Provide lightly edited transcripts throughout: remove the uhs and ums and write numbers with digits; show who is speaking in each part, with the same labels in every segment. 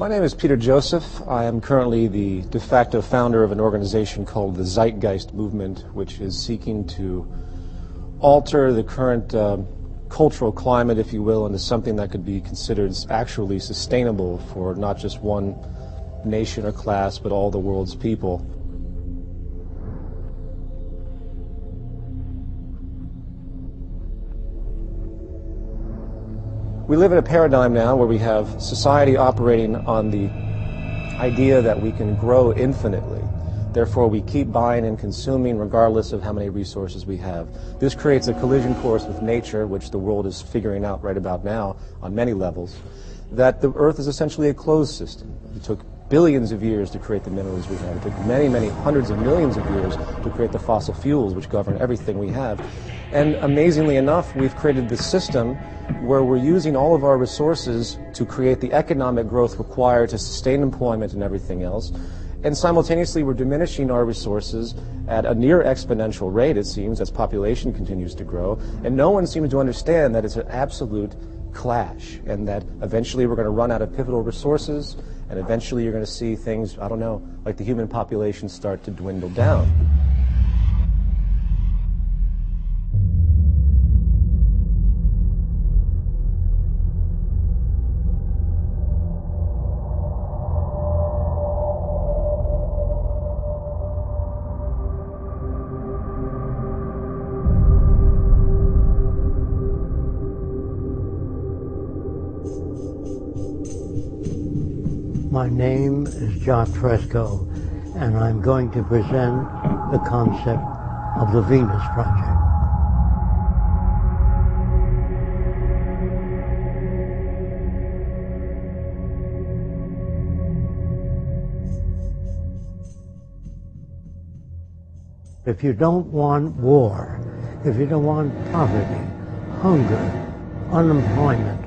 Speaker 1: My name is Peter Joseph. I am currently the de facto founder of an organization called the Zeitgeist movement, which is seeking to alter the current cultural climate, if you will, into something that could be considered actually sustainable for not just one nation or class, but all the world's people. We live in a paradigm now where we have society operating on the idea that we can grow infinitely. Therefore, we keep buying and consuming regardless of how many resources we have. This creates a collision course with nature, which the world is figuring out right about now on many levels, that the Earth is essentially a closed system. It took billions of years to create the minerals we have. It took many, many hundreds of millions of years to create the fossil fuels which govern everything we have. And amazingly enough, we've created this system where we're using all of our resources to create the economic growth required to sustain employment and everything else. And simultaneously, we're diminishing our resources at a near exponential rate, it seems, as population continues to grow. And no one seems to understand that it's an absolute clash, and that eventually we're going to run out of pivotal resources, and eventually you're going to see things, I don't know, like the human population start to dwindle down.
Speaker 2: My name is John Fresco, and I'm going to present the concept of the Venus Project. If you don't want war, if you don't want poverty, hunger, unemployment,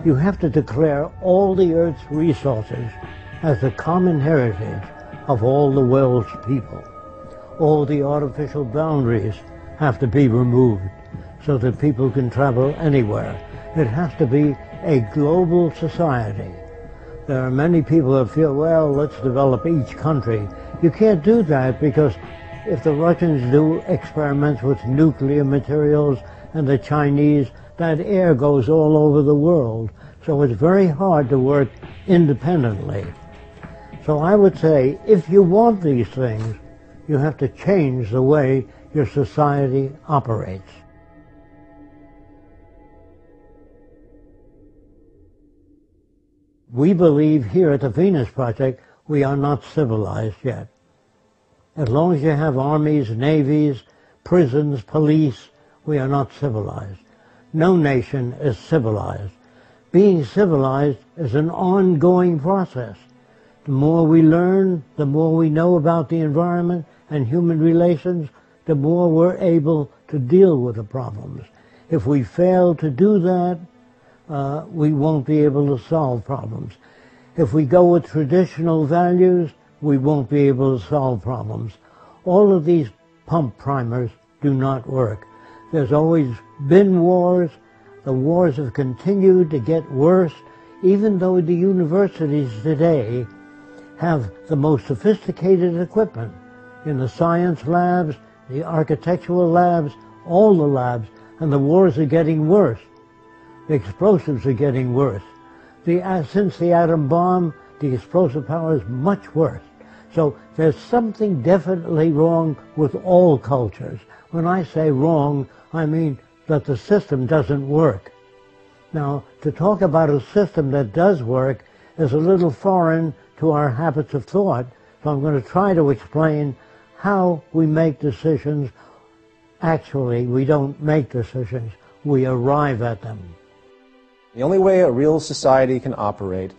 Speaker 2: you have to declare all the Earth's resources as the common heritage of all the world's people. All the artificial boundaries have to be removed so that people can travel anywhere. It has to be a global society. There are many people that feel, well, let's develop each country. You can't do that, because if the Russians do experiments with nuclear materials and the Chinese, that air goes all over the world. So it's very hard to work independently. So I would say, if you want these things, you have to change the way your society operates. We believe here at the Venus Project, we are not civilized yet. As long as you have armies, navies, prisons, police, we are not civilized. No nation is civilized. Being civilized is an ongoing process. The more we learn, the more we know about the environment and human relations, the more we're able to deal with the problems. If we fail to do that, we won't be able to solve problems. If we go with traditional values, we won't be able to solve problems. All of these pump primers do not work. There's always been wars. The wars have continued to get worse, even though the universities today have the most sophisticated equipment in the science labs, the architectural labs, all the labs, and the wars are getting worse. The explosives are getting worse. Since the atom bomb, the explosive power is much worse. So there's something definitely wrong with all cultures. When I say wrong, I mean that the system doesn't work. Now, to talk about a system that does work is a little foreign to our habits of thought, so I'm going to try to explain how we make decisions. Actually, we don't make decisions, we arrive at them.
Speaker 1: The only way a real society can operate,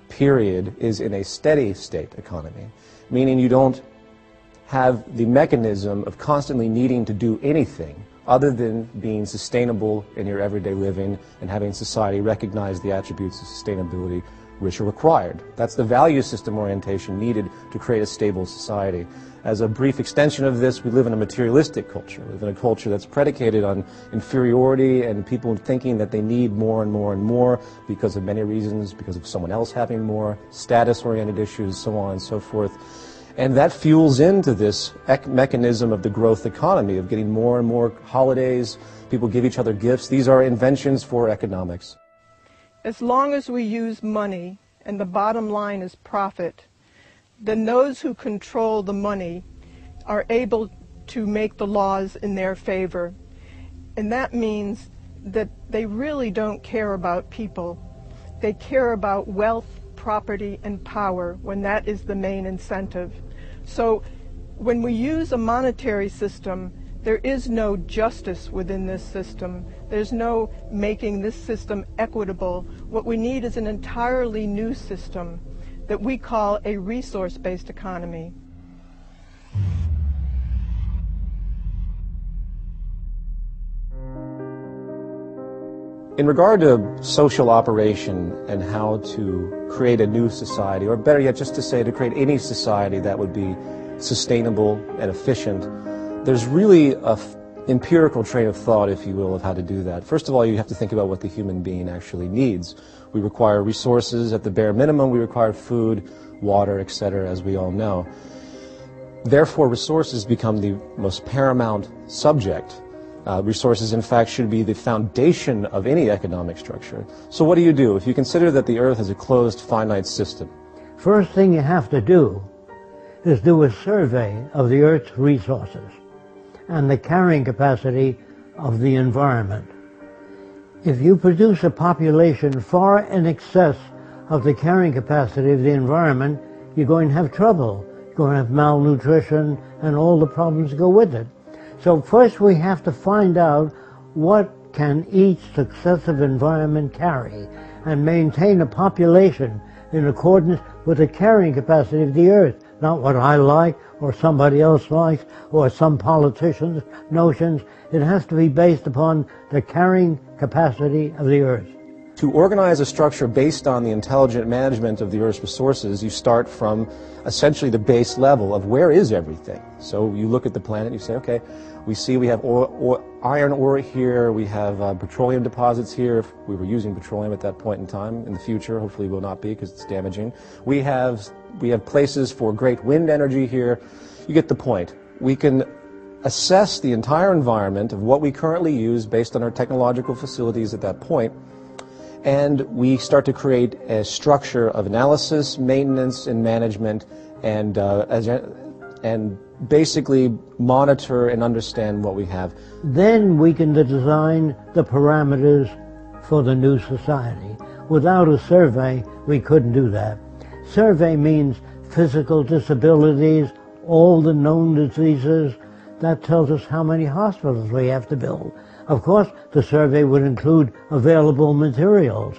Speaker 1: period, is in a steady state economy, meaning you don't have the mechanism of constantly needing to do anything other than being sustainable in your everyday living and having society recognize the attributes of sustainability which are required. That's the value system orientation needed to create a stable society. As a brief extension of this, we live in a materialistic culture. We live in a culture that's predicated on inferiority and people thinking that they need more and more and more because of many reasons, because of someone else having more, status-oriented issues, so on and so forth. And that fuels into this mechanism of the growth economy, of getting more and more holidays, people give each other gifts. These are inventions for economics.
Speaker 3: As long as we use money and the bottom line is profit, then those who control the money are able to make the laws in their favor. And that means that they really don't care about people. They care about wealth, property, and power when that is the main incentive. So when we use a monetary system, there is no justice within this system. There's no making this system equitable. What we need is an entirely new system that we call a resource-based economy.
Speaker 1: In regard to social operation and how to create a new society, or better yet, just to say to create any society that would be sustainable and efficient, there's really an empirical train of thought, if you will, of how to do that. First of all, you have to think about what the human being actually needs. We require resources at the bare minimum. We require food, water, etc., as we all know. Therefore, resources become the most paramount subject. Resources, in fact, should be the foundation of any economic structure. So what do? If you consider that the Earth is a closed, finite system?
Speaker 2: First thing you have to do is do a survey of the Earth's resources and the carrying capacity of the environment. If you produce a population far in excess of the carrying capacity of the environment, you're going to have trouble. You're going to have malnutrition and all the problems that go with it. So first we have to find out what can each successive environment carry and maintain a population in accordance with the carrying capacity of the Earth, not what I like or somebody else likes or some politician's notions. It has to be based upon the carrying capacity of the Earth.
Speaker 1: To organize a structure based on the intelligent management of the Earth's resources, you start from essentially the base level of where is everything. So you look at the planet, you say, okay, we have iron ore here, we have petroleum deposits here, if we were using petroleum at that point in time. In the future, hopefully will not be because it's damaging. We have places for great wind energy here. You get the point. We can assess the entire environment of what we currently use based on our technological facilities at that point, and we start to create a structure of analysis, maintenance, and management, and basically monitor and understand what we have.
Speaker 2: Then we can design the parameters for the new society. Without a survey, we couldn't do that. Survey means physical disabilities, all the known diseases. That tells us how many hospitals we have to build. Of course, the survey would include available materials.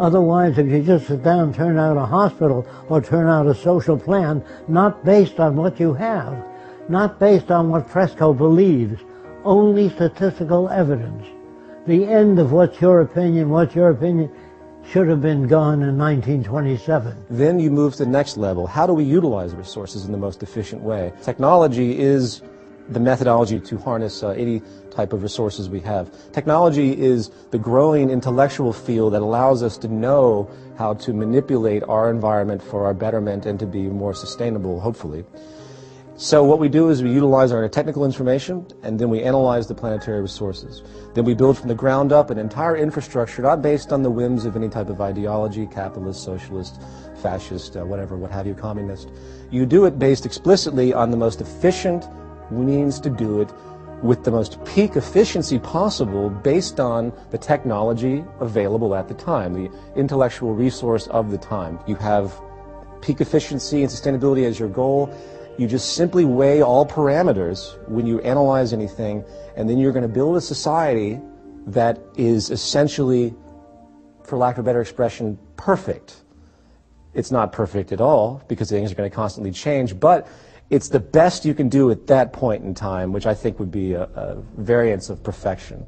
Speaker 2: Otherwise, if you just sit down and turn out a hospital or turn out a social plan, not based on what you have, not based on what Fresco believes, only statistical evidence. The end of what's your opinion should have been gone in 1927.
Speaker 1: Then you move to the next level. How do we utilize resources in the most efficient way? Technology is the methodology to harness any type of resources we have. Technology is the growing intellectual field that allows us to know how to manipulate our environment for our betterment and to be more sustainable, hopefully. So what we do is we utilize our technical information, and then we analyze the planetary resources. Then we build from the ground up an entire infrastructure, not based on the whims of any type of ideology, capitalist, socialist, fascist, whatever, what have you, communist. You do it based explicitly on the most efficient means to do it with the most peak efficiency possible based on the technology available at the time, the intellectual resource of the time. You have peak efficiency and sustainability as your goal. You just simply weigh all parameters when you analyze anything, and then you're going to build a society that is essentially, for lack of a better expression, perfect. It's not perfect at all because things are going to constantly change, but it's the best you can do at that point in time, which I think would be a variance of perfection.